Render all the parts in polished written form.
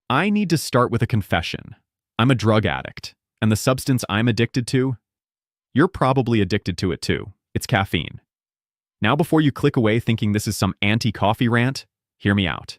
I need to start with a confession. I'm a drug addict, and the substance I'm addicted to, you're probably addicted to it too. It's caffeine. Now, before you click away thinking this is some anti-coffee rant, hear me out.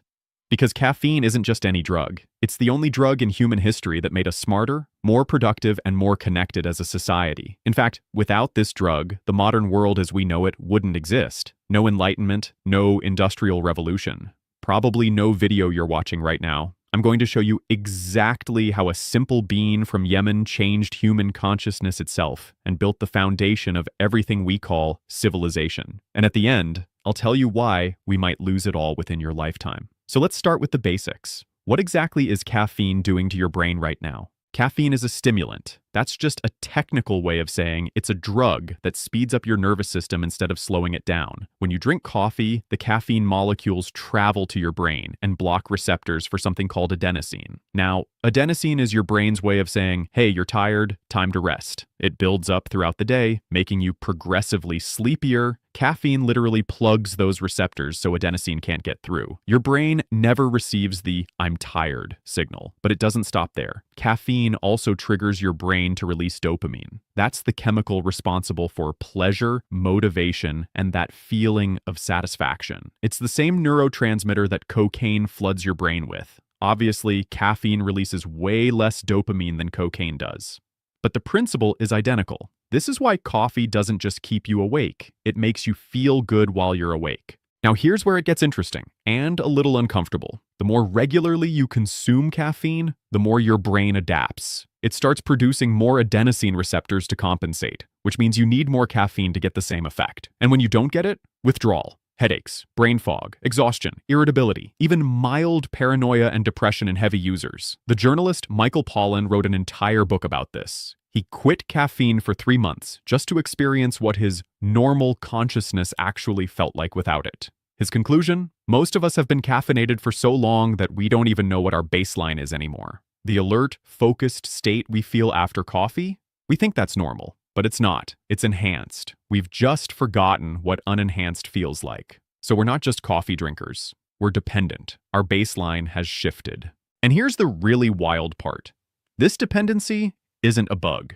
Because caffeine isn't just any drug. It's the only drug in human history that made us smarter, more productive, and more connected as a society. In fact, without this drug, the modern world as we know it wouldn't exist. No Enlightenment, no Industrial Revolution. Probably no video you're watching right now. I'm going to show you exactly how a simple bean from Yemen changed human consciousness itself and built the foundation of everything we call civilization. And at the end, I'll tell you why we might lose it all within your lifetime. So let's start with the basics. What exactly is caffeine doing to your brain right now? Caffeine is a stimulant. That's just a technical way of saying it's a drug that speeds up your nervous system instead of slowing it down. When you drink coffee, the caffeine molecules travel to your brain and block receptors for something called adenosine. Now, adenosine is your brain's way of saying, hey, you're tired, time to rest. It builds up throughout the day, making you progressively sleepier. Caffeine literally plugs those receptors so adenosine can't get through. Your brain never receives the I'm tired signal, but it doesn't stop there. Caffeine also triggers your brain to release dopamine. That's the chemical responsible for pleasure, motivation, and that feeling of satisfaction. It's the same neurotransmitter that cocaine floods your brain with. Obviously, caffeine releases way less dopamine than cocaine does. But the principle is identical. This is why coffee doesn't just keep you awake. It makes you feel good while you're awake. Now here's where it gets interesting and a little uncomfortable. The more regularly you consume caffeine, the more your brain adapts. It starts producing more adenosine receptors to compensate, which means you need more caffeine to get the same effect. And when you don't get it, withdrawal, headaches, brain fog, exhaustion, irritability, even mild paranoia and depression in heavy users. The journalist Michael Pollan wrote an entire book about this. He quit caffeine for 3 months just to experience what his normal consciousness actually felt like without it. His conclusion? Most of us have been caffeinated for so long that we don't even know what our baseline is anymore. The alert, focused state we feel after coffee? We think that's normal, but it's not. It's enhanced. We've just forgotten what unenhanced feels like. So we're not just coffee drinkers. We're dependent. Our baseline has shifted. And here's the really wild part. This dependency isn't a bug.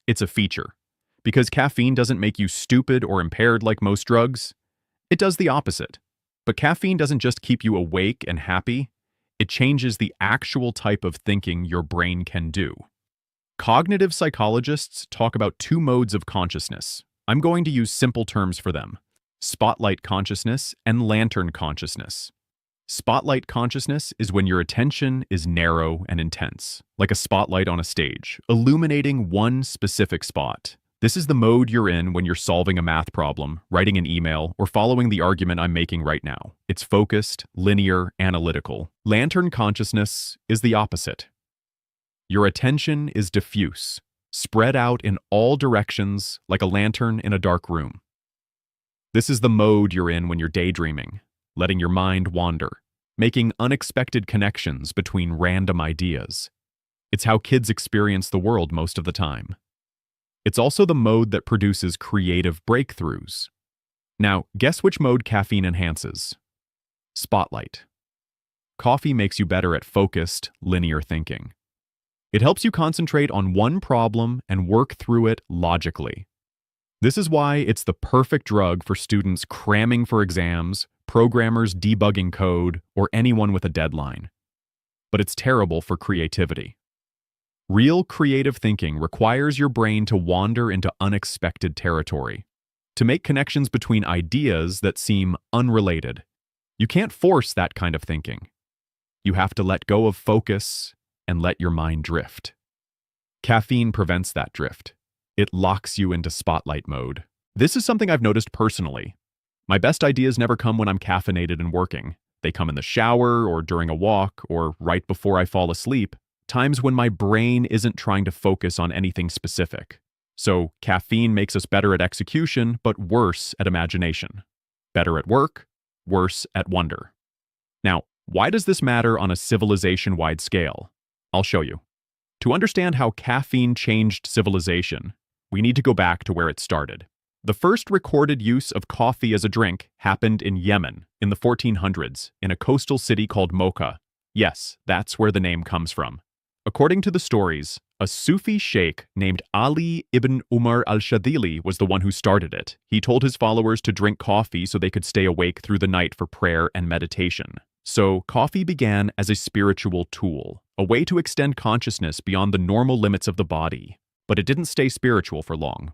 It's a feature. Because caffeine doesn't make you stupid or impaired like most drugs, it does the opposite. But caffeine doesn't just keep you awake and happy, it changes the actual type of thinking your brain can do. Cognitive psychologists talk about 2 modes of consciousness. I'm going to use simple terms for them: spotlight consciousness and lantern consciousness. Spotlight consciousness is when your attention is narrow and intense, like a spotlight on a stage, illuminating one specific spot. This is the mode you're in when you're solving a math problem, writing an email, or following the argument I'm making right now. It's focused, linear, analytical. Lantern consciousness is the opposite. Your attention is diffuse, spread out in all directions like a lantern in a dark room. This is the mode you're in when you're daydreaming, letting your mind wander, making unexpected connections between random ideas. It's how kids experience the world most of the time. It's also the mode that produces creative breakthroughs. Now, guess which mode caffeine enhances? Spotlight. Coffee makes you better at focused, linear thinking. It helps you concentrate on one problem and work through it logically. This is why it's the perfect drug for students cramming for exams, programmers debugging code, or anyone with a deadline. But it's terrible for creativity. Real creative thinking requires your brain to wander into unexpected territory, to make connections between ideas that seem unrelated. You can't force that kind of thinking. You have to let go of focus and let your mind drift. Caffeine prevents that drift. It locks you into spotlight mode. This is something I've noticed personally. My best ideas never come when I'm caffeinated and working. They come in the shower, or during a walk, or right before I fall asleep, times when my brain isn't trying to focus on anything specific. So caffeine makes us better at execution, but worse at imagination. Better at work, worse at wonder. Now, why does this matter on a civilization-wide scale? I'll show you. To understand how caffeine changed civilization, we need to go back to where it started. The first recorded use of coffee as a drink happened in Yemen in the 1400s in a coastal city called Mocha. Yes, that's where the name comes from. According to the stories, a Sufi sheikh named Ali ibn Umar al-Shadhili was the one who started it. He told his followers to drink coffee so they could stay awake through the night for prayer and meditation. So, coffee began as a spiritual tool, a way to extend consciousness beyond the normal limits of the body. But it didn't stay spiritual for long.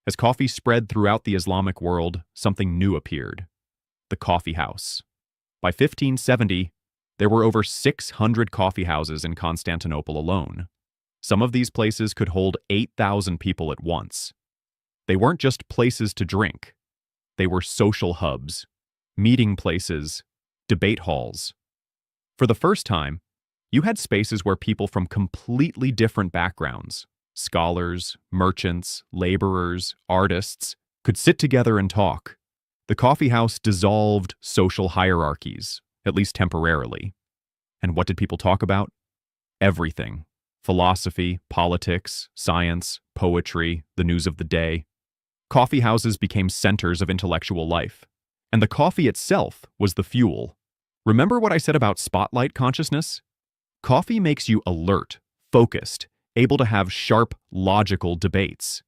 As coffee spread throughout the Islamic world, something new appeared: the coffeehouse. By 1570, there were over 600 coffeehouses in Constantinople alone. Some of these places could hold 8,000 people at once. They weren't just places to drink. They were social hubs, meeting places, debate halls. For the first time, you had spaces where people from completely different backgrounds, scholars, merchants, laborers, artists, could sit together and talk. The coffeehouse dissolved social hierarchies, at least temporarily. And what did people talk about? Everything. Philosophy, politics, science, poetry, the news of the day. Coffeehouses became centers of intellectual life. And the coffee itself was the fuel. Remember what I said about spotlight consciousness? Coffee makes you alert, focused, able to have sharp, logical debates.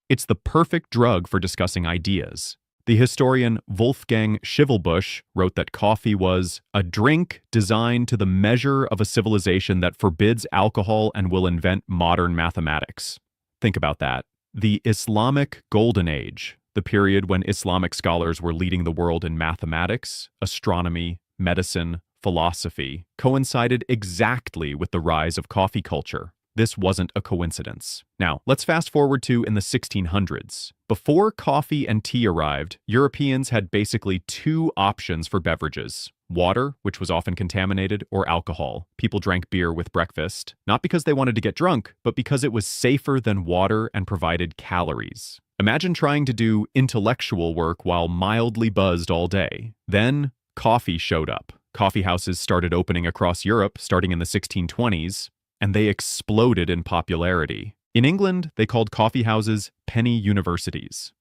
It's the perfect drug for discussing ideas. The historian Wolfgang Schivelbusch wrote that coffee was a drink designed to the measure of a civilization that forbids alcohol and will invent modern mathematics. Think about that. The Islamic Golden Age, the period when Islamic scholars were leading the world in mathematics, astronomy, medicine, philosophy, coincided exactly with the rise of coffee culture. This wasn't a coincidence. Now, let's fast forward to in the 1600s. Before coffee and tea arrived, Europeans had basically two options for beverages: water, which was often contaminated, or alcohol. People drank beer with breakfast, not because they wanted to get drunk, but because it was safer than water and provided calories. Imagine trying to do intellectual work while mildly buzzed all day. Then, coffee showed up. Coffee houses started opening across Europe starting in the 1620s, and they exploded in popularity. In England, they called coffee houses penny universities.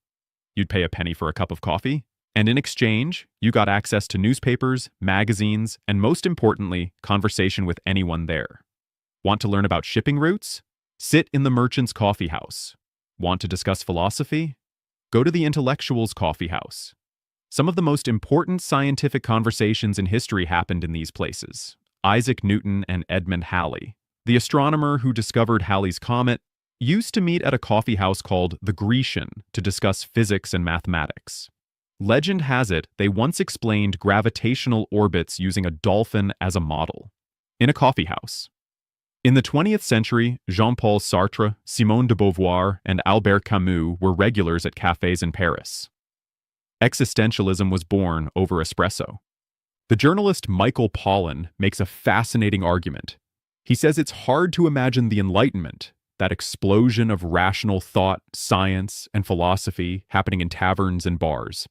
You'd pay a penny for a cup of coffee, and in exchange, you got access to newspapers, magazines, and most importantly, conversation with anyone there. Want to learn about shipping routes? Sit in the merchant's coffee house. Want to discuss philosophy? Go to the intellectual's coffee house. Some of the most important scientific conversations in history happened in these places. Isaac Newton and Edmund Halley, the astronomer who discovered Halley's comet, used to meet at a coffee house called the Grecian to discuss physics and mathematics. Legend has it they once explained gravitational orbits using a dolphin as a model, in a coffee house. In the 20th century, Jean-Paul Sartre, Simone de Beauvoir, and Albert Camus were regulars at cafes in Paris. Existentialism was born over espresso. The journalist Michael Pollan makes a fascinating argument. He says it's hard to imagine the Enlightenment, that explosion of rational thought, science, and philosophy happening in taverns and bars.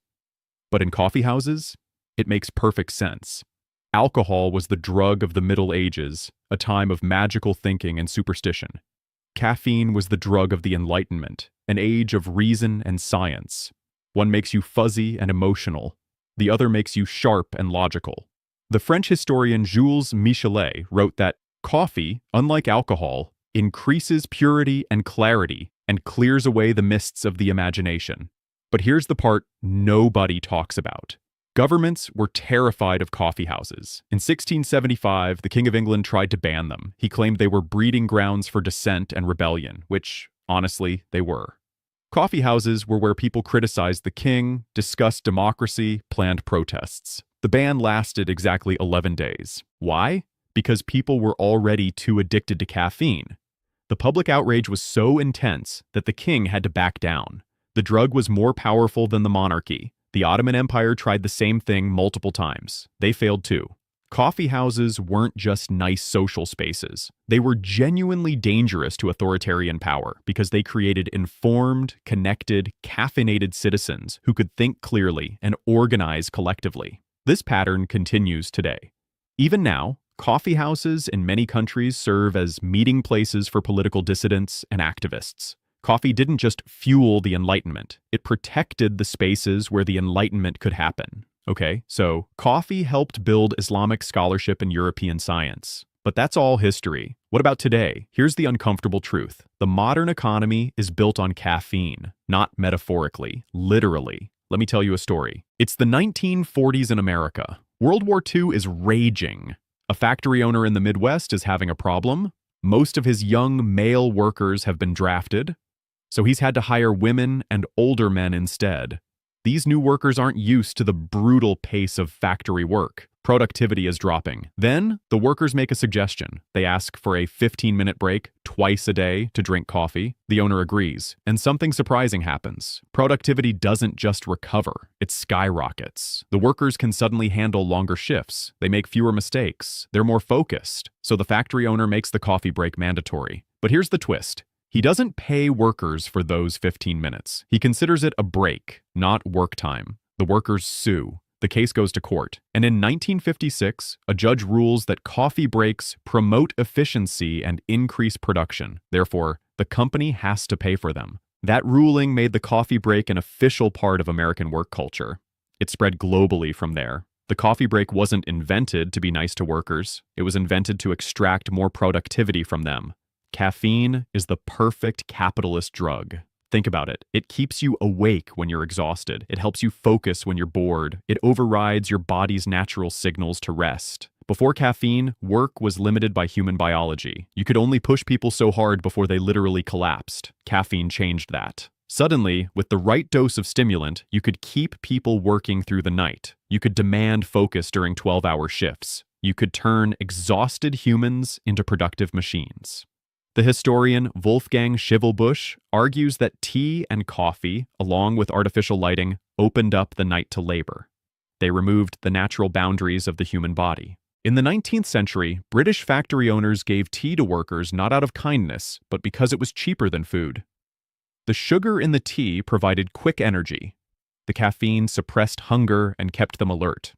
But in coffee houses, it makes perfect sense. Alcohol was the drug of the Middle Ages, a time of magical thinking and superstition. Caffeine was the drug of the Enlightenment, an age of reason and science. One makes you fuzzy and emotional. The other makes you sharp and logical. The French historian Jules Michelet wrote that coffee, unlike alcohol, increases purity and clarity and clears away the mists of the imagination. But here's the part nobody talks about. Governments were terrified of coffee houses. In 1675, the King of England tried to ban them. He claimed they were breeding grounds for dissent and rebellion, which, honestly, they were. Coffee houses were where people criticized the king, discussed democracy, planned protests. The ban lasted exactly 11 days. Why? Because people were already too addicted to caffeine. The public outrage was so intense that the king had to back down. The drug was more powerful than the monarchy. The Ottoman Empire tried the same thing multiple times. They failed too. Coffee houses weren't just nice social spaces. They were genuinely dangerous to authoritarian power because they created informed, connected, caffeinated citizens who could think clearly and organize collectively. This pattern continues today. Even now, coffee houses in many countries serve as meeting places for political dissidents and activists. Coffee didn't just fuel the Enlightenment, it protected the spaces where the Enlightenment could happen. Okay, so coffee helped build Islamic scholarship and European science. But that's all history. What about today? Here's the uncomfortable truth. The modern economy is built on caffeine, not metaphorically, literally. Let me tell you a story. It's the 1940s in America. World War II is raging. A factory owner in the Midwest is having a problem. Most of his young male workers have been drafted, so he's had to hire women and older men instead. These new workers aren't used to the brutal pace of factory work. Productivity is dropping. Then, the workers make a suggestion. They ask for a 15-minute break twice a day to drink coffee. The owner agrees, and something surprising happens. Productivity doesn't just recover, it skyrockets. The workers can suddenly handle longer shifts. They make fewer mistakes. They're more focused. So the factory owner makes the coffee break mandatory. But here's the twist. He doesn't pay workers for those 15 minutes. He considers it a break, not work time. The workers sue. The case goes to court. And in 1956, a judge rules that coffee breaks promote efficiency and increase production. Therefore, the company has to pay for them. That ruling made the coffee break an official part of American work culture. It spread globally from there. The coffee break wasn't invented to be nice to workers. It was invented to extract more productivity from them. Caffeine is the perfect capitalist drug. Think about it. It keeps you awake when you're exhausted. It helps you focus when you're bored. It overrides your body's natural signals to rest. Before caffeine, work was limited by human biology. You could only push people so hard before they literally collapsed. Caffeine changed that. Suddenly, with the right dose of stimulant, you could keep people working through the night. You could demand focus during 12-hour shifts. You could turn exhausted humans into productive machines. The historian Wolfgang Schivelbusch argues that tea and coffee, along with artificial lighting, opened up the night to labor. They removed the natural boundaries of the human body. In the 19th century, British factory owners gave tea to workers not out of kindness, but because it was cheaper than food. The sugar in the tea provided quick energy. The caffeine suppressed hunger and kept them alert.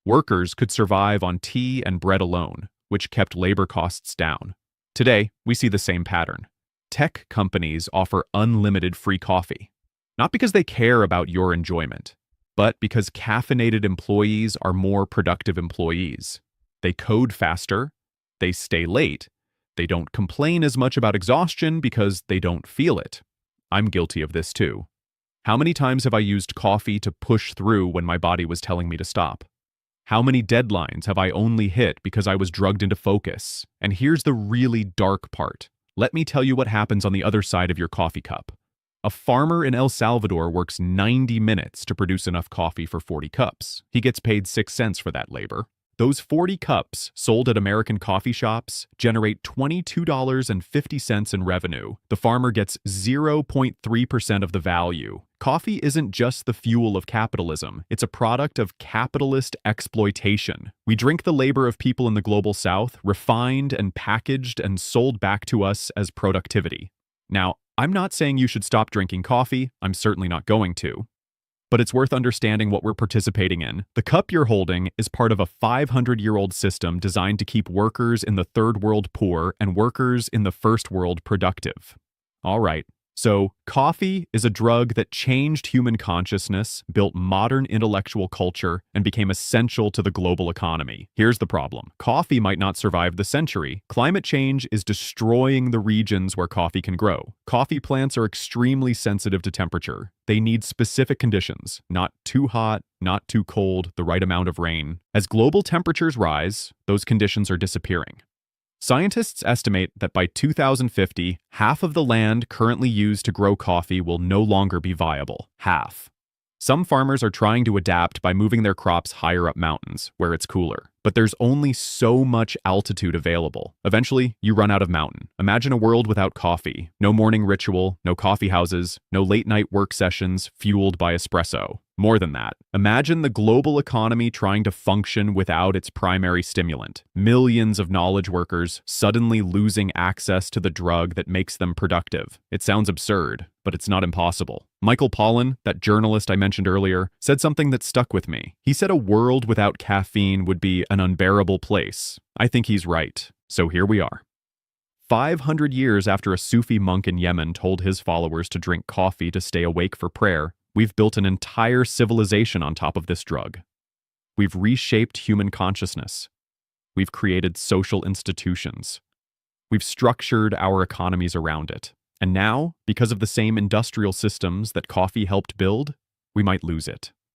Workers could survive on tea and bread alone, which kept labor costs down. Today, we see the same pattern. Tech companies offer unlimited free coffee, not because they care about your enjoyment, but because caffeinated employees are more productive employees. They code faster, they stay late, they don't complain as much about exhaustion because they don't feel it. I'm guilty of this too. How many times have I used coffee to push through when my body was telling me to stop? How many deadlines have I only hit because I was drugged into focus? And here's the really dark part. Let me tell you what happens on the other side of your coffee cup. A farmer in El Salvador works 90 minutes to produce enough coffee for 40 cups. He gets paid 6 cents for that labor. Those 40 cups sold at American coffee shops generate $22.50 in revenue. The farmer gets 0.3% of the value. Coffee isn't just the fuel of capitalism. It's a product of capitalist exploitation. We drink the labor of people in the global south, refined and packaged and sold back to us as productivity. Now, I'm not saying you should stop drinking coffee. I'm certainly not going to. But it's worth understanding what we're participating in. The cup you're holding is part of a 500-year-old system designed to keep workers in the third world poor and workers in the first world productive. All right. So, coffee is a drug that changed human consciousness, built modern intellectual culture, and became essential to the global economy. Here's the problem. Coffee might not survive the century. Climate change is destroying the regions where coffee can grow. Coffee plants are extremely sensitive to temperature. They need specific conditions, not too hot, not too cold, the right amount of rain. As global temperatures rise, those conditions are disappearing. Scientists estimate that by 2050, half of the land currently used to grow coffee will no longer be viable. Half. Some farmers are trying to adapt by moving their crops higher up mountains, where it's cooler. But there's only so much altitude available. Eventually, you run out of mountain. Imagine a world without coffee. No morning ritual, no coffee houses, no late-night work sessions fueled by espresso. More than that, imagine the global economy trying to function without its primary stimulant. Millions of knowledge workers suddenly losing access to the drug that makes them productive. It sounds absurd, but it's not impossible. Michael Pollan, that journalist I mentioned earlier, said something that stuck with me. He said a world without caffeine would be an unbearable place. I think he's right. So here we are. 500 years after a Sufi monk in Yemen told his followers to drink coffee to stay awake for prayer, We've built an entire civilization on top of this drug. We've reshaped human consciousness. We've created social institutions. We've structured our economies around it. And now, because of the same industrial systems that coffee helped build, we might lose it.